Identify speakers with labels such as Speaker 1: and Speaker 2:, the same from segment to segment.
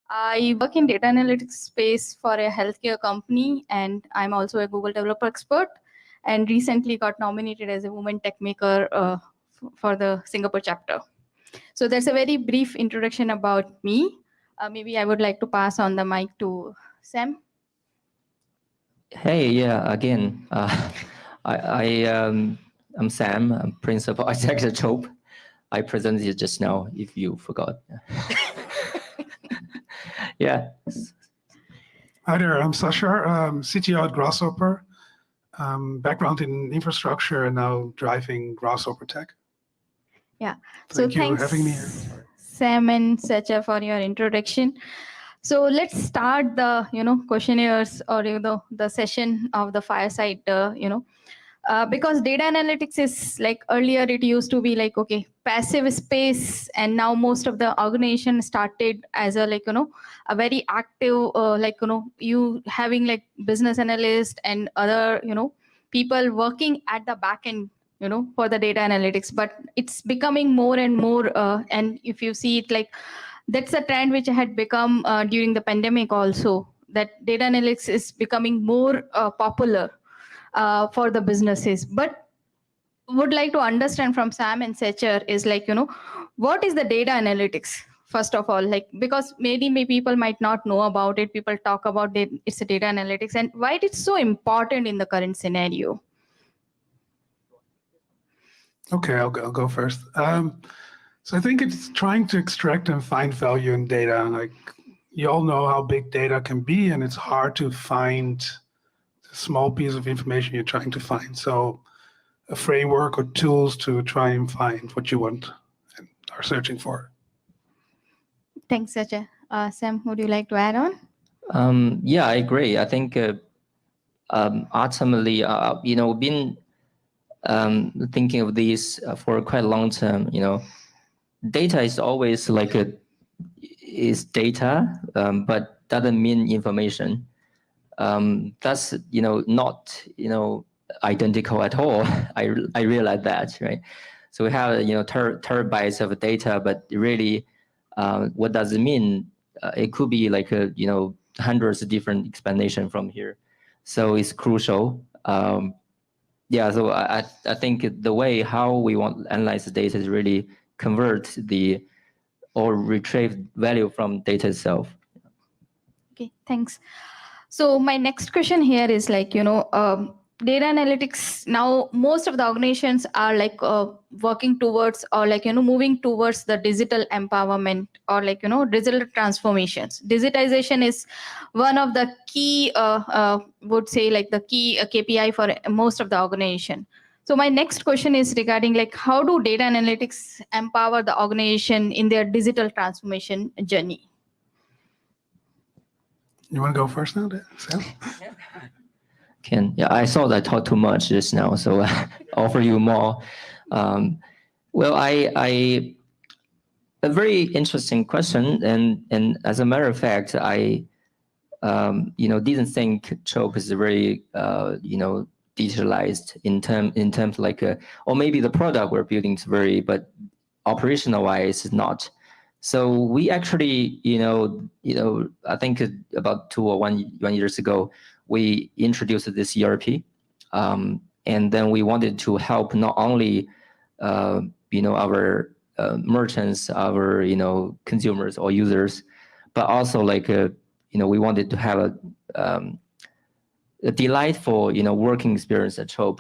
Speaker 1: I work in data analytics space for a healthcare company, and I'm also a Google developer expert, and recently got nominated as a Women Tech Maker for the Singapore chapter. So that's a very brief introduction about me. Maybe I would like to pass on the mic to Sam.
Speaker 2: Hey, yeah, again, I'm Sam, I'm Principal Architect at Chope. I presented it just now, if you forgot. Yeah.
Speaker 3: Hi there, I'm Sashar, CTO at Grasshopper. Background in infrastructure and now driving Grasshopper Tech.
Speaker 1: Yeah,
Speaker 3: Thank you
Speaker 1: thanks,
Speaker 3: for having me here.
Speaker 1: Sam and Sacha, for your introduction. So let's start the questionnaires or the session of the fireside. Because data analytics is like earlier it used to be like passive space, and now most of the organization started as a a very active you having like business analyst and other people working at the back end for the data analytics, but it's becoming more and more and if you see it, like that's a trend which had become during the pandemic also, that data analytics is becoming more popular for the businesses. But would like to understand from Sam and Secher is like what is the data analytics first of all, like because maybe people might not know about it. People talk about it's a data analytics, and why it's so important in the current scenario.
Speaker 3: Okay, I'll go first. So I think it's trying to extract and find value in data. Like you all know how big data can be, and it's hard to find a small piece of information you're trying to find. So a framework or tools to try and find what you want and are searching for.
Speaker 1: Thanks, Sacha. Sam, would you like to add on?
Speaker 2: Yeah, I agree. I think ultimately, been thinking of this for quite a long time. Data is always like is data, but doesn't mean information. That's not identical at all. I realize that, right? So we have terabytes of data, but really, what does it mean? It could be like hundreds of different explanations from here. So it's crucial. Yeah, so I think the way how we want to analyze the data is really convert or retrieve value from data itself.
Speaker 1: Okay, thanks. So my next question here is like, data analytics, now most of the organizations are like working towards or like, moving towards the digital empowerment or like, digital transformations. Digitization is one of the key, would say like the key KPI for most of the organization. So my next question is regarding like, how do data analytics empower the organization in their digital transformation journey?
Speaker 3: You want to go first now, Sam?
Speaker 2: Ken, yeah, I thought I talked too much just now, so I offer you more. Well, a very interesting question, and as a matter of fact, I didn't think Chope is very digitalized in terms like or maybe the product we're building is very, but operational wise it's not. So we actually I think about 2 or 1 years ago we introduced this ERP, and then we wanted to help not only our merchants, our consumers or users, but also like we wanted to have a delightful working experience at Chope,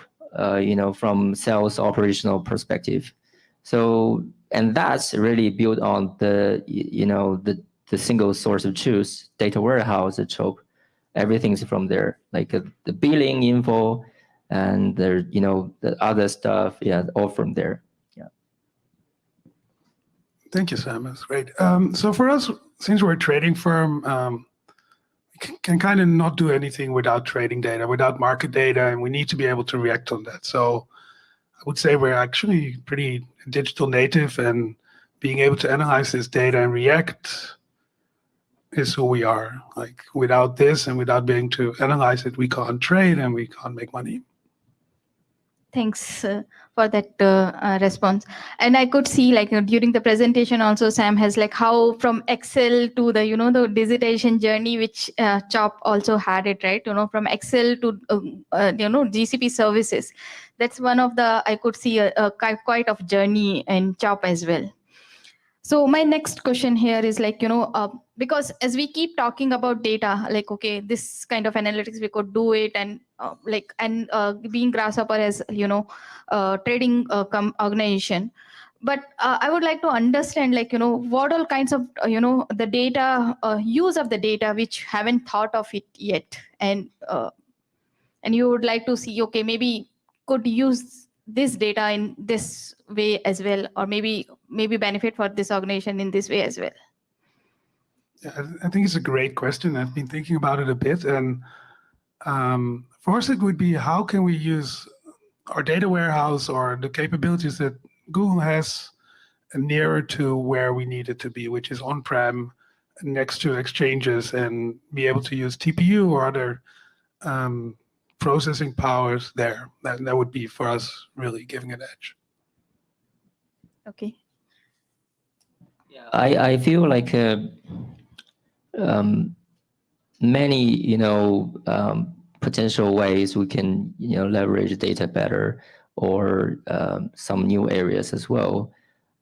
Speaker 2: from sales operational perspective. So, and that's really built on the single source of truth data warehouse at Chope. Everything's from there, like the billing info and the the other stuff, yeah, all from there. Yeah.
Speaker 3: Thank you, Sam. That's great. So for us, since we're a trading firm, we can kind of not do anything without trading data, without market data, and we need to be able to react on that. So I would say we're actually pretty digital native, and being able to analyze this data and react is who we are. Like without this and without being to analyze it, we can't trade and we can't make money.
Speaker 1: Thanks for that response. And I could see like during the presentation also Sam has like how from Excel to the, the digitization journey, which CHOP also had it, right? From Excel to, GCP services. That's one of the, I could see a quite of journey in CHOP as well. So my next question here is like, because as we keep talking about data, like, okay, this kind of analytics, we could do it. And being Grasshopper as, trading organization. But I would like to understand, like, what all kinds of, the data, use of the data, which haven't thought of it yet. And you would like to see, okay, maybe could use this data in this way as well, or maybe benefit for this organization in this way as well.
Speaker 3: Yeah, I think it's a great question. I've been thinking about it a bit, and for us it would be, how can we use our data warehouse or the capabilities that Google has nearer to where we need it to be, which is on-prem next to exchanges, and be able to use TPU or other processing powers there. That would be for us really giving an edge.
Speaker 1: Okay.
Speaker 2: Yeah, I feel like many potential ways we can leverage data better, or some new areas as well.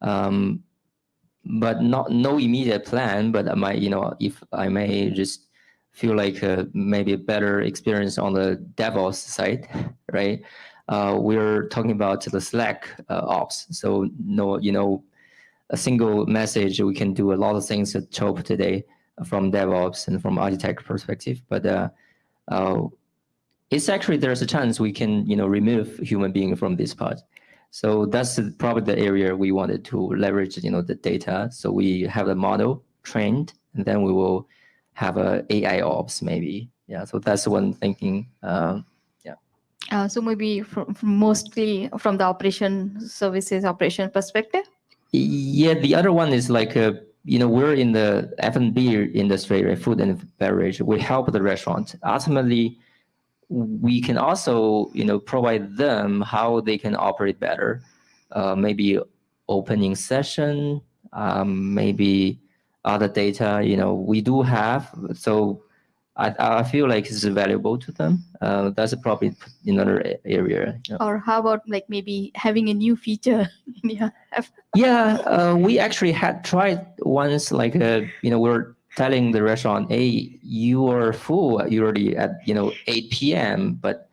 Speaker 2: But no immediate plan. But I might, if I may just feel like maybe a better experience on the DevOps side, right? We're talking about the Slack ops. So a single message, we can do a lot of things at CHOP today from DevOps and from architect perspective. But it's actually, there's a chance we can remove human being from this part. So that's probably the area we wanted to leverage the data. So we have the model trained, and then we will have a AI ops maybe. Yeah, so that's one thinking.
Speaker 1: So maybe from mostly from the operation perspective.
Speaker 2: Yeah, the other one is like we're in the F&B industry, right? Food and beverage. We help the restaurant. Ultimately, we can also provide them how they can operate better. Maybe opening session, maybe other data we do have. So I feel like it's valuable to them. That's probably another area.
Speaker 1: Or how about like maybe having a new feature in your app?
Speaker 2: Yeah, we actually had tried once, like we're telling the restaurant, hey, you are full already at 8 p.m. But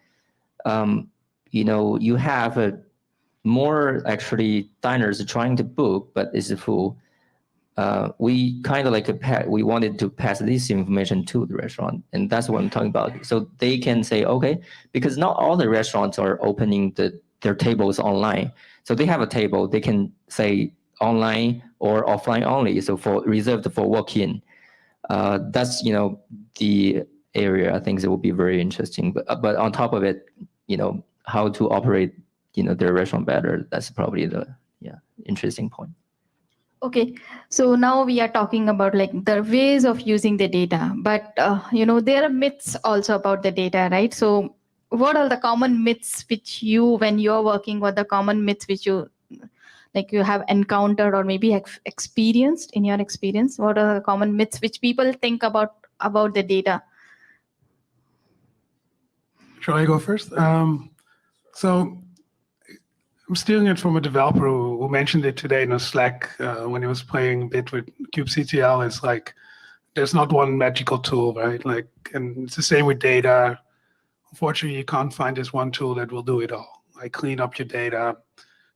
Speaker 2: you have more actually diners trying to book, but it's full. We kind of like we wanted to pass this information to the restaurant, and that's what I'm talking about. So they can say, okay, because not all the restaurants are opening their tables online. So they have a table, they can say online or offline only. So reserved for walk-in. That's the area I think that will be very interesting. But on top of it, how to operate their restaurant better. That's probably the interesting point.
Speaker 1: Okay, so now we are talking about like the ways of using the data, but there are myths also about the data, right? So what are the common myths which when you're working, what the common myths which you have encountered or maybe experienced in your experience? What are the common myths which people think about the data?
Speaker 3: Shall I go first? So I'm stealing it from a developer who mentioned it today in a Slack when he was playing a bit with kubectl. It's like, there's not one magical tool, right? Like, and it's the same with data. Unfortunately, you can't find this one tool that will do it all. Like clean up your data,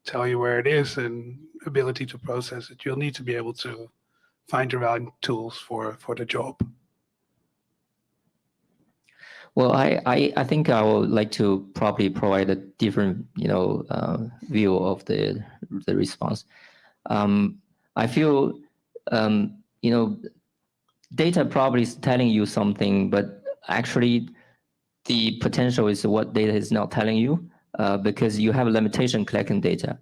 Speaker 3: tell you where it is, and ability to process it. You'll need to be able to find your own tools for the job.
Speaker 2: Well, I think I would like to probably provide a different view of the response. I feel data probably is telling you something, but actually the potential is what data is not telling you, because you have a limitation collecting data.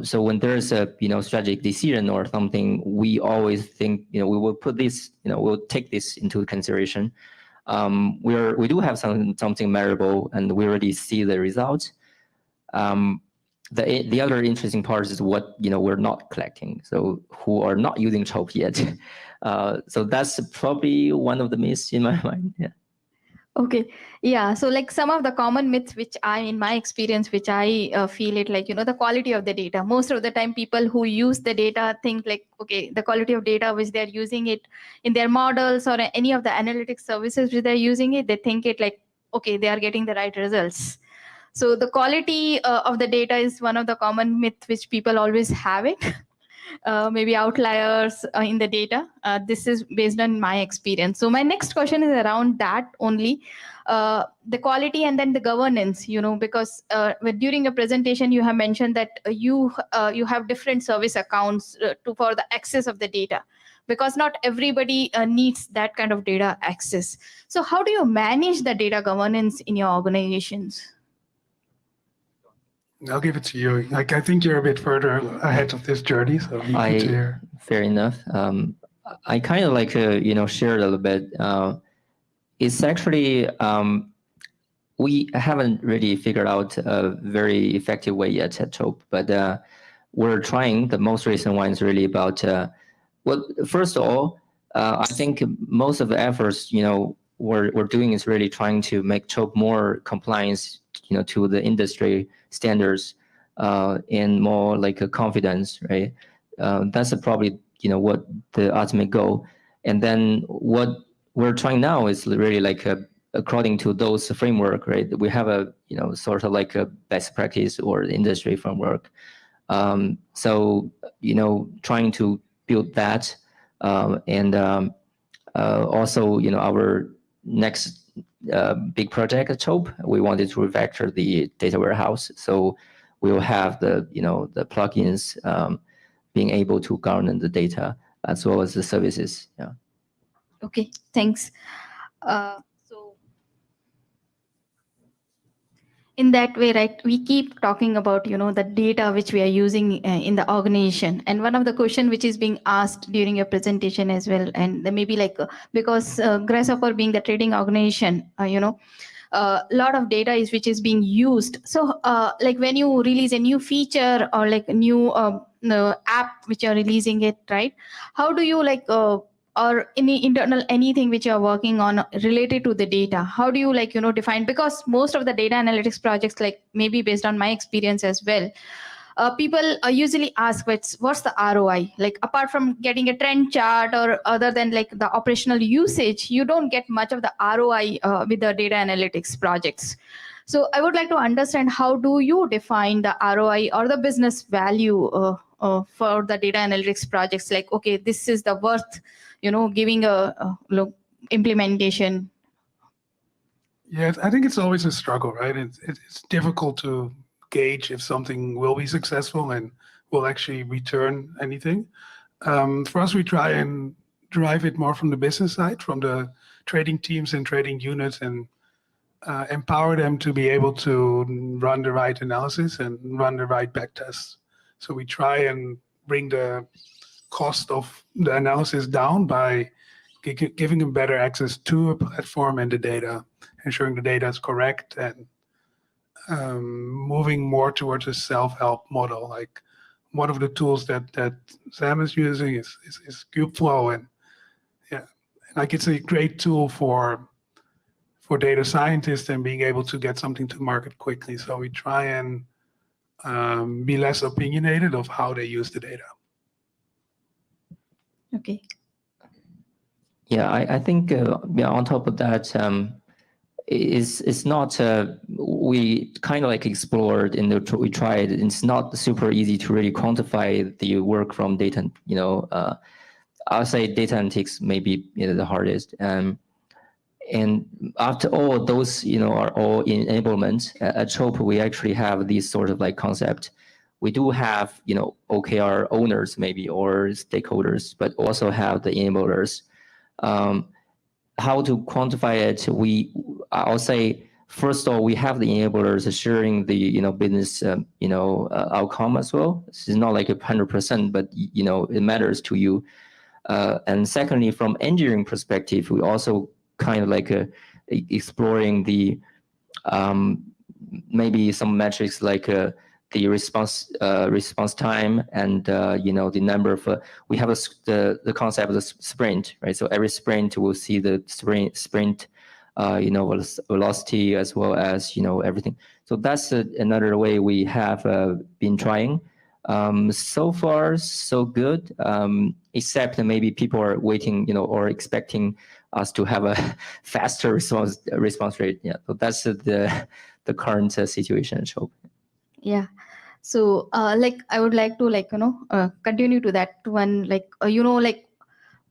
Speaker 2: So when there's a strategic decision or something, we always think we will put this, we'll take this into consideration. We do have something measurable, and we already see the results. The other interesting part is what we're not collecting. So who are not using CHOP yet. So that's probably one of the myths in my mind. Yeah.
Speaker 1: Okay. Yeah. So like some of the common myths, which in my experience, which I feel it like, the quality of the data. Most of the time, people who use the data think like, okay, the quality of data which they're using it in their models or any of the analytics services which they're using it, they think it like, okay, they are getting the right results. So the quality of the data is one of the common myths which people always have it. Maybe outliers in the data. This is based on my experience. So my next question is around that only, the quality and then the governance, because during your presentation, you have mentioned that you have different service accounts for the access of the data, because not everybody needs that kind of data access. So how do you manage the data governance in your organizations?
Speaker 3: I'll give it to you. I think you're a bit further ahead of this journey, so you need to hear.
Speaker 2: Fair enough. I kind of like share a little bit. It's actually we haven't really figured out a very effective way yet at CHOP, but we're trying. The most recent one is really about well, first of all, I think most of the efforts we're doing is really trying to make CHOP more compliance to the industry standards and more like a confidence, right? That's probably what the ultimate goal. And then what we're trying now is really like according to those framework, right? We have a sort of like a best practice or industry framework. So trying to build that, and also our next big project at CHOP, we wanted to refactor the data warehouse. So we will have the the plugins being able to govern the data as well as the services. Yeah.
Speaker 1: Okay, thanks. So in that way, right, we keep talking about the data which we are using in the organization, and one of the question which is being asked during your presentation as well, and maybe like because Grasshopper being the trading organization, a lot of data is which is being used. So like when you release a new feature or like a new app which you're releasing it, right, how do you like or any internal anything which you're working on related to the data, how do you like define? Because most of the data analytics projects, like maybe based on my experience as well, people usually ask what's the ROI, like apart from getting a trend chart or other than like the operational usage, you don't get much of the ROI with the data analytics projects. So I would like to understand, how do you define the ROI or the business value for the data analytics projects? Like, okay, this is the worth giving a implementation.
Speaker 3: Yeah, I think it's always a struggle, right? It's difficult to gauge if something will be successful and will actually return anything. For us, we try and drive it more from the business side, from the trading teams and trading units, and empower them to be able to run the right analysis and run the right backtests. So we try and bring the cost of the analysis down by giving them better access to a platform and the data, ensuring the data is correct, and moving more towards a self-help model. Like one of the tools that Sam is using is Kubeflow, and yeah, like it's a great tool for data scientists and being able to get something to market quickly. So we try and be less opinionated of how they use the data.
Speaker 1: Okay.
Speaker 2: Yeah, I think on top of that, it's not we kind of like explored we tried. It's not super easy to really quantify the work from data. I'll say data analytics may be the hardest. And after all those are all enablement at CHOP, we actually have these sort of like concept. We do have OKR owners maybe or stakeholders, but also have the enablers. How to quantify it? I'll say first of all, we have the enablers sharing the business outcome as well. This is not like 100%, but it matters to you. And secondly, from engineering perspective, we also kind of like exploring the maybe some metrics like the response time and the number of we have the concept of the sprint, right? So every sprint will see the sprint velocity as well as everything. So that's another way we have been trying. So far so good, except maybe people are waiting or expecting us to have a faster response rate. Yeah, so that's the current situation. So
Speaker 1: Yeah. So like I would like to continue to that one,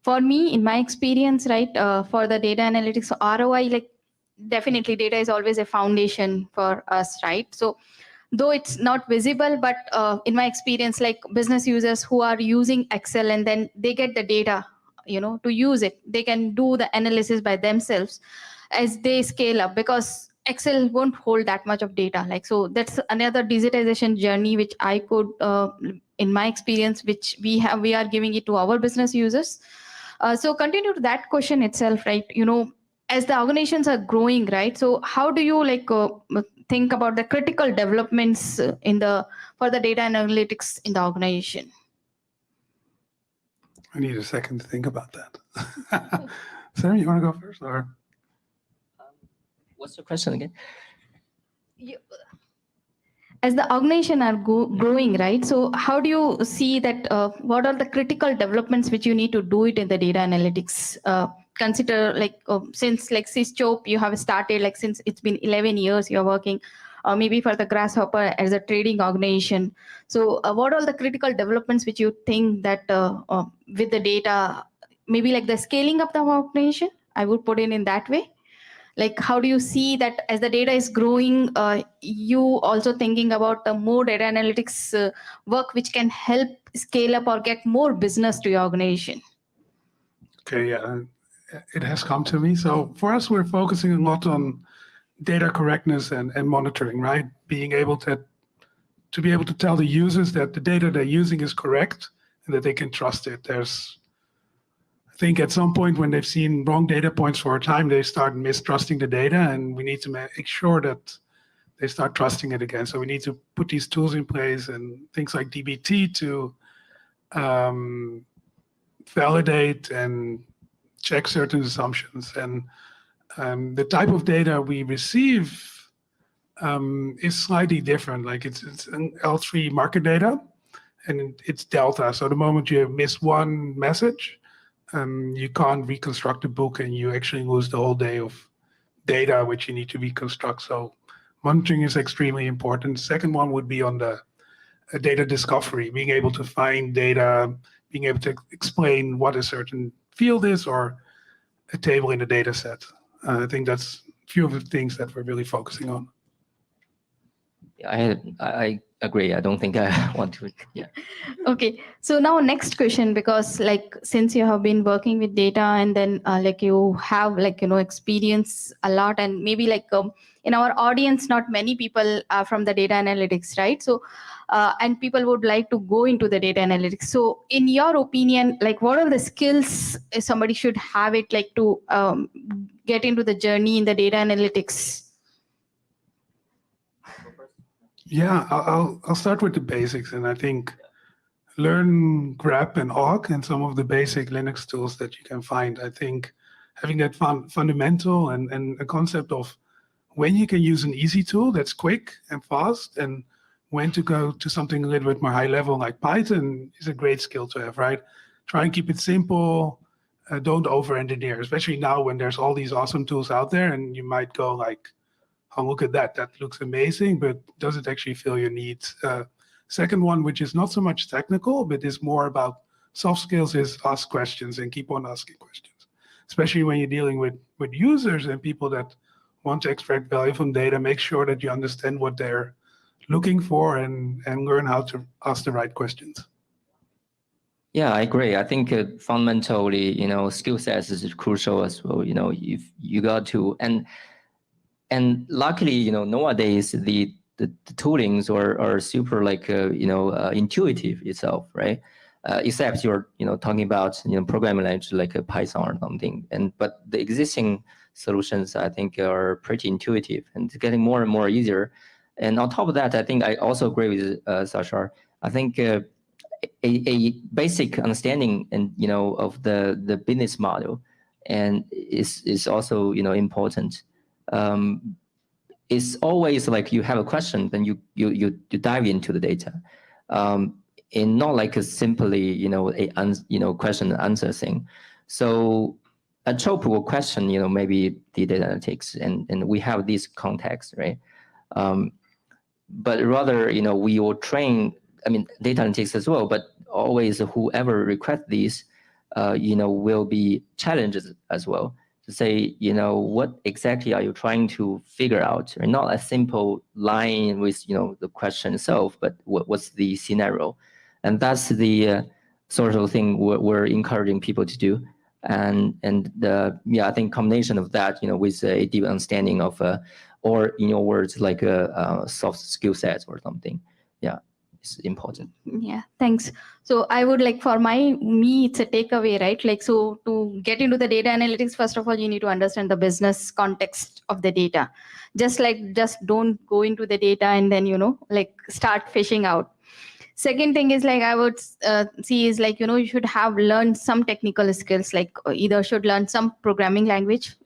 Speaker 1: for me, in my experience, right, for the data analytics ROI, like definitely data is always a foundation for us, right? So though it's not visible, but in my experience, like business users who are using Excel and then they get the data, to use it, they can do the analysis by themselves as they scale up, because Excel won't hold that much of data. Like, so that's another digitization journey, which I could, in my experience, which we are giving it to our business users. So continue to that question itself, right? As the organizations are growing, right? So how do you think about the critical developments for the data analytics in the organization?
Speaker 3: I need a second to think about that. Sam, you want to go first, or?
Speaker 2: What's the question again?
Speaker 1: As the organization are growing, right? So how do you see that? What are the critical developments which you need to do it in the data analytics? Consider since Sysops you have started, since it's been 11 years you're working, maybe for the Grasshopper as a trading organization. So what are the critical developments which you think that with the data, maybe like the scaling up the organization, I would put it in that way. Like, how do you see that as the data is growing, you also thinking about the more data analytics work which can help scale up or get more business to your organization?
Speaker 3: Okay, yeah, it has come to me. So for us, we're focusing a lot on data correctness and monitoring, right? Being able to be able to tell the users that the data they're using is correct and that they can trust it. I think at some point when they've seen wrong data points for a time, they start mistrusting the data, and we need to make sure that they start trusting it again. So we need to put these tools in place and things like dbt to validate and check certain assumptions. And the type of data we receive is slightly different. Like it's an L3 market data, and it's delta. So the moment you miss one message, you can't reconstruct the book, and you actually lose the whole day of data which you need to reconstruct. So monitoring is extremely important. Second one would be on the data discovery, being able to find data, being able to explain what a certain field is or a table in a data set. I think that's a few of the things that we're really focusing on.
Speaker 2: I agree. I don't think I want to. Yeah.
Speaker 1: Okay. So now next question, because since you have been working with data and then you have experience a lot, and maybe in our audience, not many people are from the data analytics, right? So and people would like to go into the data analytics. So in your opinion, what are the skills somebody should have it to get into the journey in the data analytics?
Speaker 3: Yeah, I'll start with the basics, and I think learn grep and awk and some of the basic Linux tools that you can find. I think having that fundamental and a concept of when you can use an easy tool that's quick and fast, and when to go to something a little bit more high level like Python is a great skill to have, right? Try and keep it simple. Don't over-engineer, especially now when there's all these awesome tools out there, and you might go like, oh, look at that. That looks amazing, but does it actually fill your needs? Second one, which is not so much technical, but is more about soft skills, is ask questions and keep on asking questions. Especially when you're dealing with users and people that want to extract value from data, make sure that you understand what they're looking for and learn how to ask the right questions.
Speaker 2: Yeah, I agree. I think fundamentally, skill sets is crucial as well. You got to, and luckily, nowadays the toolings are super intuitive itself, right? Except you're talking about programming language like a Python or something. But the existing solutions, I think, are pretty intuitive and it's getting more and more easier. And on top of that, I think I also agree with Sashar. I think a basic understanding and of the business model and is also important. It's always like you have a question, then you dive into the data, and not like a simply a question and answer thing. So a trope will question maybe the data analytics and we have this context, right? But rather we will train, I mean, data analytics as well, but always whoever requests these will be challenged as well to say what exactly are you trying to figure out, and not a simple line with the question itself, but what's the scenario. And that's the sort of thing we're encouraging people to do. And I think combination of that with a deep understanding of or in your words like a soft skill sets or something, it's important.
Speaker 1: Yeah, thanks. So I would like, for me it's a takeaway, right? Like, so to get into the data analytics, first of all you need to understand the business context of the data. Just don't go into the data and then like start fishing out. Second thing is like I would see is like you should have learned some technical skills, like either should learn some programming language,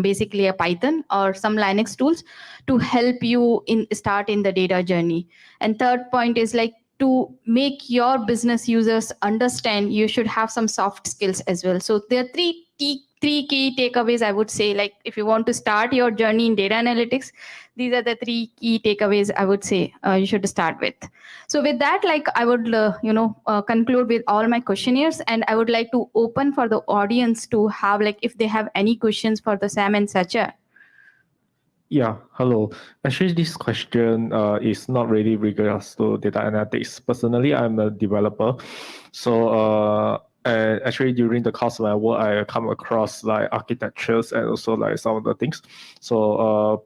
Speaker 1: basically a Python or some Linux tools to help you start in the data journey. And third point is like to make your business users understand, you should have some soft skills as well. So there are three key takeaways I would say, like if you want to start your journey in data analytics, these are the three key takeaways I would say you should start with. So with that, like I would conclude with all my questionnaires, and I would like to open for the audience to have, like, if they have any questions for the Sam and Sacha.
Speaker 4: Yeah, hello. Actually, this question is not really regards to data analytics. Personally, I'm a developer. So actually during the course of my work, I come across like architectures and also like some of the things. So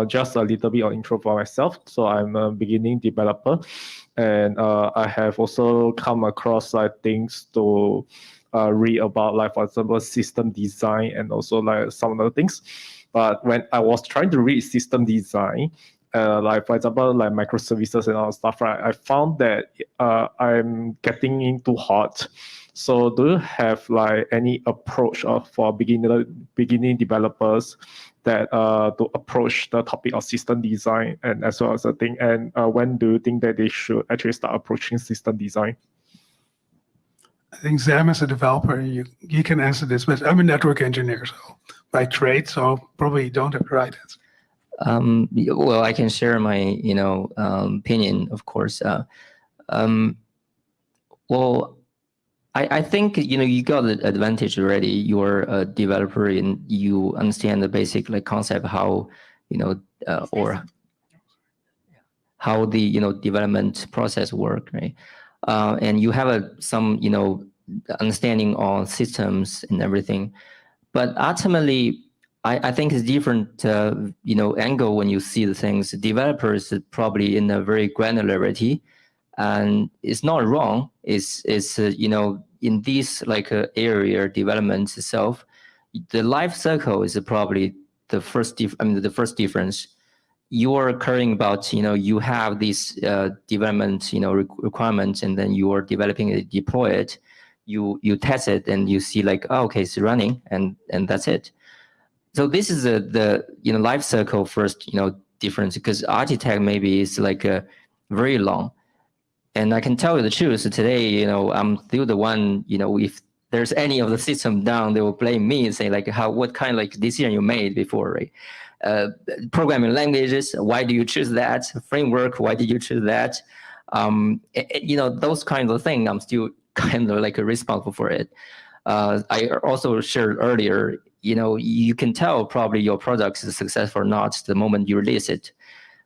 Speaker 4: just a little bit of intro for myself. So I'm a beginning developer, and I have also come across like things to read about, like for example, system design and also like some other things. But when I was trying to read system design, like for example, like microservices and all stuff, right, I found that I'm getting in too hot. So do you have like any approach for beginning developers that to approach the topic of system design and as well as the thing? And when do you think that they should actually start approaching system design?
Speaker 3: I think Sam, as a developer, you can answer this, but I'm a network engineer, so by trade, so probably don't have the right answer.
Speaker 2: Well, I can share my opinion, of course. Well, I think you got the advantage already. You're a developer and you understand the basic like concept, how or how the development process work, right? And you have some understanding on systems and everything. But ultimately, I think it's different angle when you see the things. Developers are probably in a very granularity, and it's not wrong. It's in this like area development itself, the life cycle is probably the first the first difference. You are caring about you have this development requirements, and then you are developing it, deploy it, you test it, and you see like, oh, okay, it's running, and that's it. So this is the life cycle first difference, because architect maybe is like very long. And I can tell you the truth today, I'm still the one, if there's any of the system down, they will blame me and say like, what kind of like decision you made before, right? Programming languages, why do you choose that? Framework, why did you choose that? Those kinds of things, I'm still kind of like responsible for it. I also shared earlier, you can tell probably your product is successful or not the moment you release it.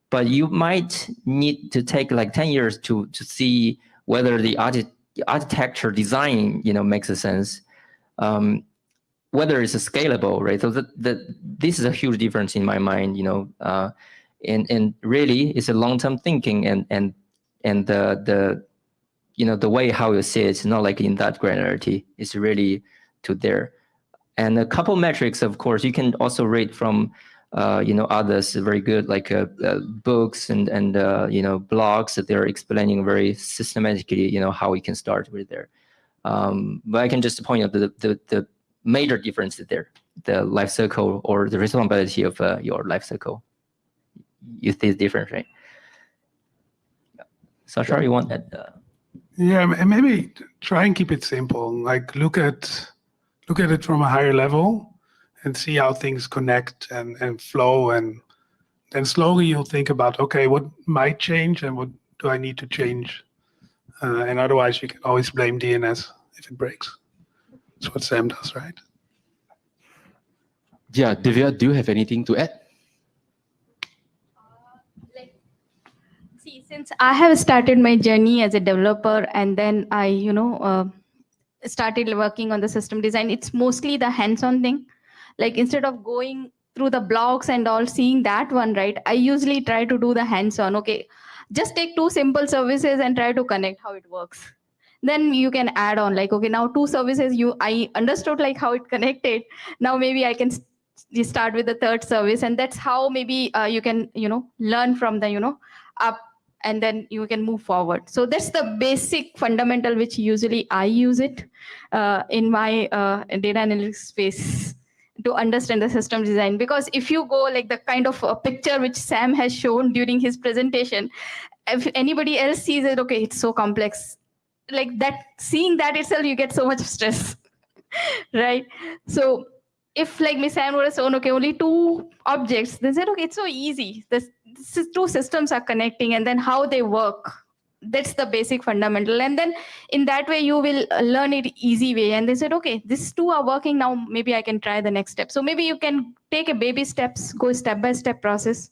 Speaker 2: But you might need to take like 10 years to see whether the architecture design makes a sense, whether it's scalable, right? So this is a huge difference in my mind, and really it's a long-term thinking and the the way how you see it, it's not like in that granularity. It's really to there. And a couple metrics, of course, you can also rate from others very good, like books and blogs that they're explaining very systematically, how we can start with there. But I can just point out the major difference there, the life cycle or the responsibility of your life cycle. You think it's different, right? Sasha, you want that?
Speaker 3: Yeah, and maybe try and keep it simple. Like look at it from a higher level and see how things connect and flow, and then slowly you'll think about, okay, what might change and what do I need to change? And otherwise you can always blame DNS if it breaks. That's what Sam does, right?
Speaker 5: Yeah, Divya, do you have anything to add?
Speaker 1: See, since I have started my journey as a developer, and then I, started working on the system design, it's mostly the hands-on thing. Like instead of going through the blogs and all, seeing that one, right, I usually try to do the hands-on. Okay, just take two simple services and try to connect how it works. Then you can add on, like, okay, now two services, I understood like how it connected. Now maybe I can start with the third service, and that's how maybe you can, learn from the, up, and then you can move forward. So that's the basic fundamental which usually I use it in my data analytics space to understand the system design. Because if you go like the kind of a picture which Sam has shown during his presentation, if anybody else sees it, okay, it's so complex, like that, seeing that itself, you get so much stress, right? So if like Miss Sam would have shown, okay, only two objects, then said, okay, it's so easy. This two systems are connecting, and then how they work. That's the basic fundamental. And then in that way, you will learn it easy way. And they said, okay, these two are working now. Maybe I can try the next step. So maybe you can take a baby steps, go step-by-step process.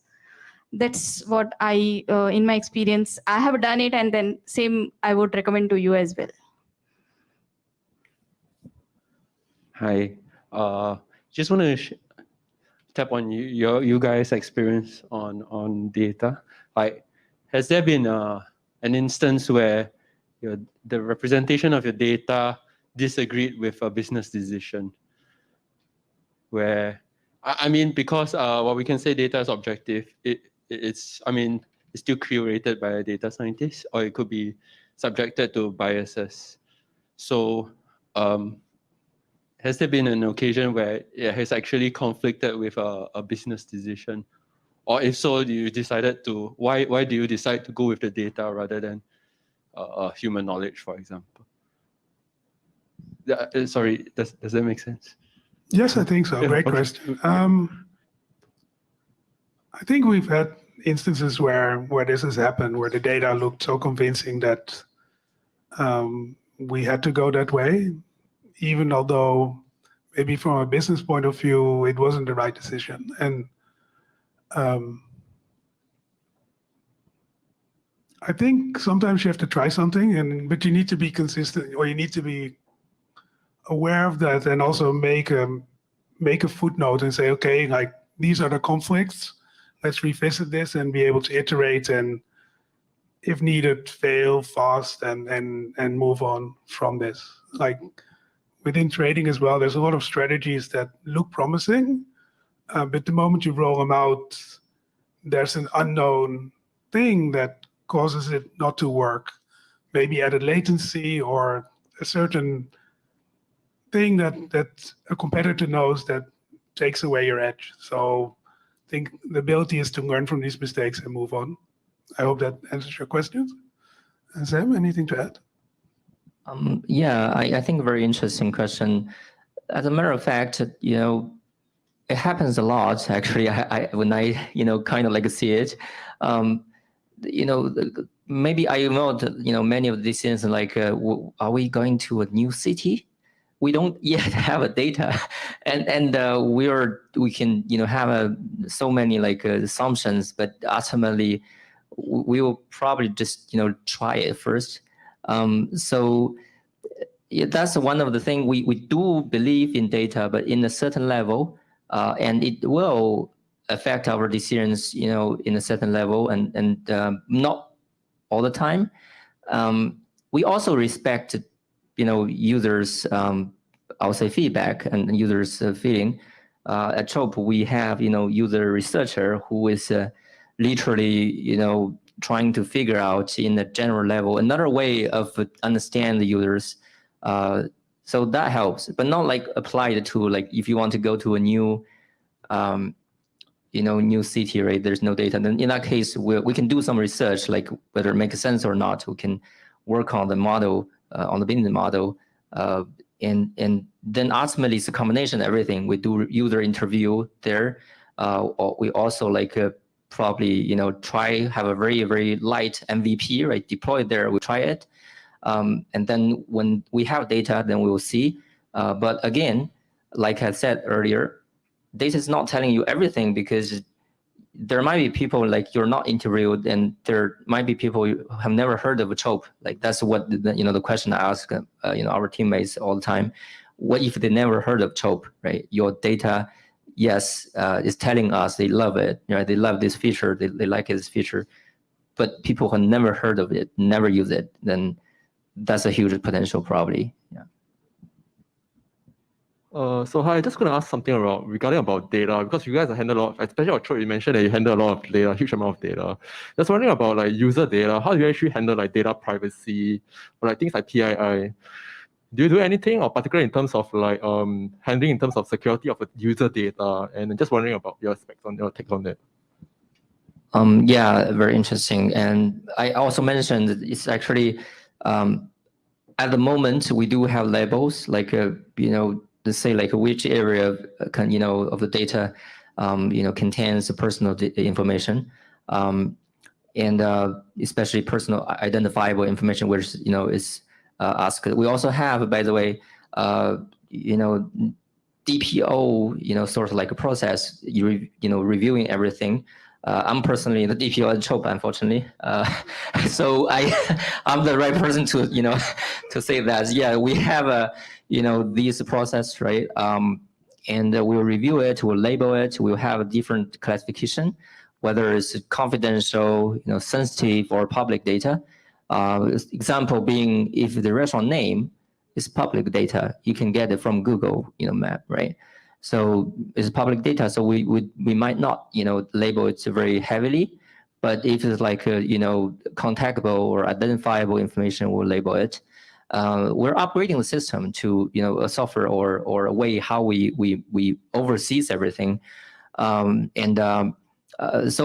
Speaker 1: That's what I, in my experience, I have done it. And then same, I would recommend to you as well.
Speaker 5: Hi. Just want to tap on you guys' experience on data. Like, has there been an instance where the representation of your data disagreed with a business decision? Where, I mean, because what we can say data is objective, it's still curated by a data scientist, or it could be subjected to biases. So, has there been an occasion where it has actually conflicted with a business decision? Or if so, do you decided to, why do you decide to go with the data rather than human knowledge, for example? Sorry, does that make sense?
Speaker 3: Yes, I think so.
Speaker 5: Yeah,
Speaker 3: Great
Speaker 5: okay.
Speaker 3: question. I think we've had instances where this has happened, where the data looked so convincing that we had to go that way, even although maybe from a business point of view, it wasn't the right decision. And I think sometimes you have to try something, but you need to be consistent, or you need to be aware of that, and also make a footnote and say, okay, like these are the conflicts. Let's revisit this and be able to iterate, and if needed, fail fast and move on from this. Like within trading as well, there's a lot of strategies that look promising, but the moment you roll them out, there's an unknown thing that causes it not to work. Maybe added latency or a certain thing that a competitor knows that takes away your edge. So I think the ability is to learn from these mistakes and move on. I hope that answers your questions. And Sam, anything to add?
Speaker 2: Yeah, I think a very interesting question. As a matter of fact, it happens a lot actually. When I kind of like see it, maybe I know many of these things like, are we going to a new city? We don't yet have a data, and we can have so many like assumptions, but ultimately we will probably just try it first. So yeah, that's one of the things we do believe in data, but in a certain level, and it will affect our decisions, in a certain level, and not all the time. We also respect, users' I would say feedback and users feeling. At CHOP, we have user researcher who is literally trying to figure out in a general level another way of understand the users. So that helps, but not like applied to like if you want to go to a new new city, right? There's no data. Then in that case, we can do some research, like whether it makes sense or not. We can work on the model, on the business model, and then ultimately it's a combination of everything. We do user interview there. Or we also like probably try have a very, very light MVP, right? Deploy there, we try it. And then when we have data, then we will see. But again, like I said earlier, data is not telling you everything, because there might be people like you're not interviewed, and there might be people who have never heard of a CHOP. Like that's what the question I ask our teammates all the time. What if they never heard of CHOP, right? Your data, yes, is telling us they love it, right? They love this feature, they like this feature, but people who never heard of it, never use it, then that's a huge potential probably. Yeah.
Speaker 6: So hi, just gonna ask something regarding about data, because you guys handle a lot, especially on CHOP, you mentioned that you handle a lot of data, huge amount of data. Just wondering about like user data. How do you actually handle like data privacy or like things like PII? Do you do anything, or particularly in terms of like handling in terms of security of the user data? And just wondering about your aspects on your take on that.
Speaker 2: Yeah, very interesting. And I also mentioned that it's actually at the moment we do have labels like to say like which area of the data contains personal information, and especially personal identifiable information, which is asked. We also have, by the way, DPO, sort of like a process, reviewing everything. I'm personally the DPO at CHOP, unfortunately. So I'm the right person to, to say that. Yeah, we have these process, right? And we'll review it, we'll label it, we'll have a different classification, whether it's confidential, sensitive, or public data. Example being, if the restaurant name is public data, you can get it from Google, Map, right? So it's public data, so we might not, label it very heavily, but if it's like contactable or identifiable information, we'll label it. We're upgrading the system to a software or a way how we oversees everything, so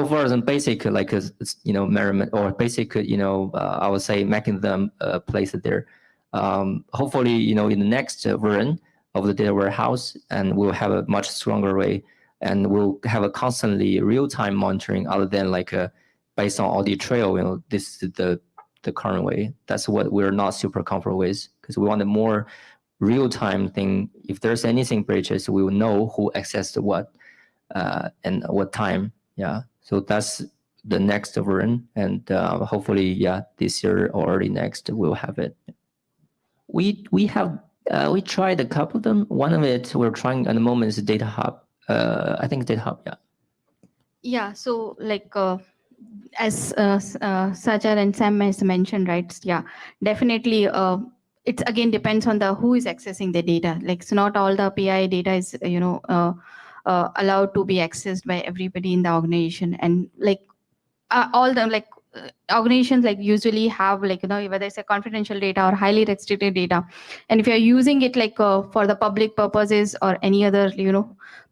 Speaker 2: far as a basic like measurement or basic I would say making them place it there. Hopefully in the next version of the data warehouse, and we'll have a much stronger way, and we'll have a constantly real-time monitoring other than like based on audit trail. This is the current way. That's what we're not super comfortable with, because we want a more real-time thing. If there's anything breaches, we will know who accessed what and what time. Yeah, so that's the next version, and hopefully, yeah, this year or early next we'll have it. We have we tried a couple of them. One of it we're trying at the moment is Data Hub. I think Data Hub, yeah.
Speaker 1: Yeah, so like as Sajal and Sam has mentioned, right? Yeah, definitely. It again depends on who is accessing the data. Like, so not all the PI data is allowed to be accessed by everybody in the organization, and like all the like organizations like usually have like whether it's a confidential data or highly restricted data, and if you're using it like for the public purposes or any other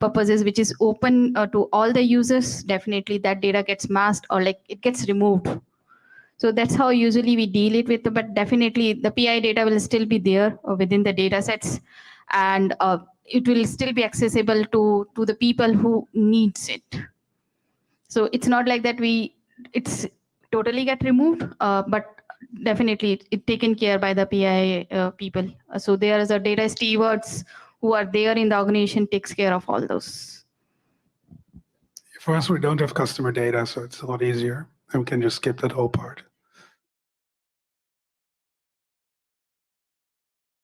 Speaker 1: purposes which is open to all the users, definitely that data gets masked or like it gets removed. So that's how usually we deal it with, but definitely the PI data will still be there within the data sets, and it will still be accessible to the people who needs it. So it's not like that it's totally get removed, but definitely it's taken care by the PI people. So there is a data stewards who are there in the organization, takes care of all those.
Speaker 3: For us, we don't have customer data, so it's a lot easier, and we can just skip that whole part.